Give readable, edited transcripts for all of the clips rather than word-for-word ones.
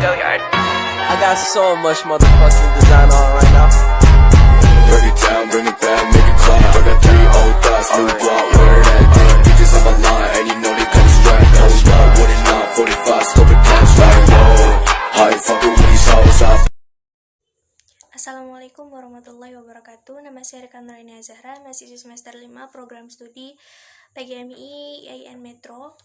go yard. I got so much motherfucking design on right now. Break it down, bring it back, make it clap. I got 3 old thoughts, new block, where that damn bitches on my line, and you know they come straight. Hold up, what it not, 45, scope it down, like whoa. How you fucking with these hoes up? Assalamualaikum warahmatullahi wabarakatuh. Nama saya Rekan Raina Zahra, mahasiswa semester 5 program studi PGMI IAIN Metro.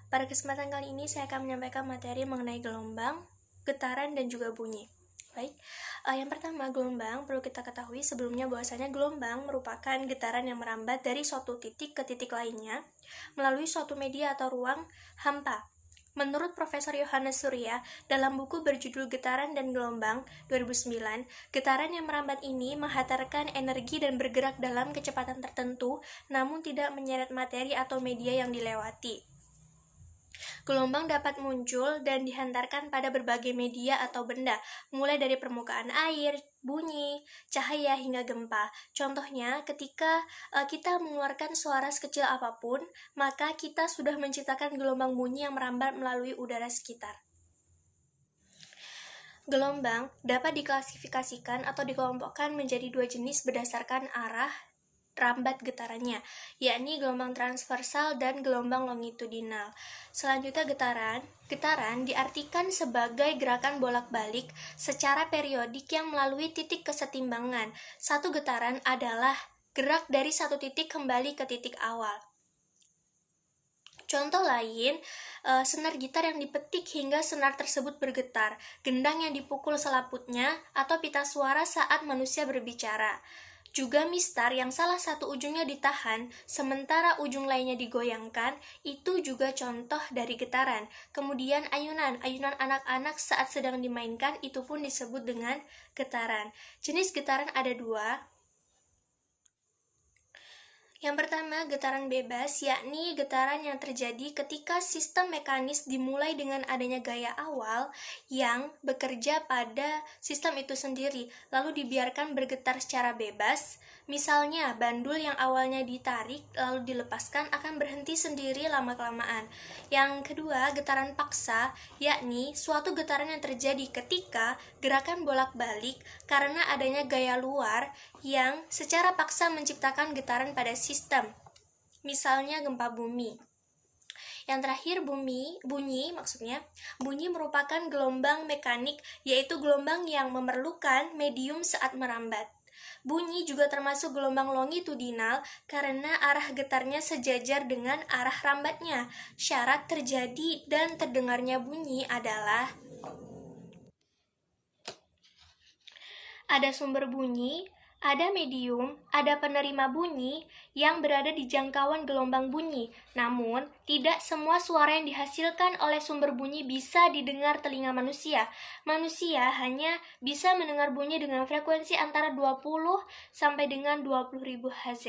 Pada kesempatan kali ini saya akan menyampaikan materi mengenai gelombang, getaran, dan juga bunyi. Baik, yang pertama, gelombang. Perlu kita ketahui sebelumnya bahwasanya gelombang merupakan getaran yang merambat dari suatu titik ke titik lainnya melalui suatu media atau ruang hampa. Menurut Profesor Yohanes Surya, dalam buku berjudul Getaran dan Gelombang 2009, getaran yang merambat ini menghantarkan energi dan bergerak dalam kecepatan tertentu, namun tidak menyeret materi atau media yang dilewati. Gelombang dapat muncul dan dihantarkan pada berbagai media atau benda, mulai dari permukaan air, bunyi, cahaya, hingga gempa. Contohnya, ketika kita mengeluarkan suara sekecil apapun, maka kita sudah menciptakan gelombang bunyi yang merambat melalui udara sekitar. Gelombang dapat diklasifikasikan atau dikelompokkan menjadi 2 jenis berdasarkan arah rambat getarannya, yakni gelombang transversal dan gelombang longitudinal. Selanjutnya getaran. Getaran diartikan sebagai gerakan bolak-balik secara periodik yang melalui titik kesetimbangan. Satu getaran adalah gerak dari satu titik kembali ke titik awal. Contoh lain, senar gitar yang dipetik hingga senar tersebut bergetar, gendang yang dipukul selaputnya, atau pita suara saat manusia berbicara. Juga mistar yang salah satu ujungnya ditahan, sementara ujung lainnya digoyangkan, itu juga contoh dari getaran. Kemudian ayunan anak-anak saat sedang dimainkan, itu pun disebut dengan getaran. Jenis getaran ada 2. Yang pertama, getaran bebas, yakni getaran yang terjadi ketika sistem mekanis dimulai dengan adanya gaya awal yang bekerja pada sistem itu sendiri, lalu dibiarkan bergetar secara bebas. Misalnya, bandul yang awalnya ditarik lalu dilepaskan akan berhenti sendiri lama-kelamaan. Yang kedua, getaran paksa, yakni suatu getaran yang terjadi ketika gerakan bolak-balik karena adanya gaya luar yang secara paksa menciptakan getaran pada sistem. Misalnya gempa bumi. Yang terakhir, bunyi merupakan gelombang mekanik, yaitu gelombang yang memerlukan medium saat merambat. Bunyi juga termasuk gelombang longitudinal karena arah getarnya sejajar dengan arah rambatnya. Syarat terjadi dan terdengarnya bunyi adalah ada sumber bunyi, ada medium, ada penerima bunyi yang berada di jangkauan gelombang bunyi. Namun, tidak semua suara yang dihasilkan oleh sumber bunyi bisa didengar telinga manusia. Manusia hanya bisa mendengar bunyi dengan frekuensi antara 20 sampai dengan 20.000 Hz.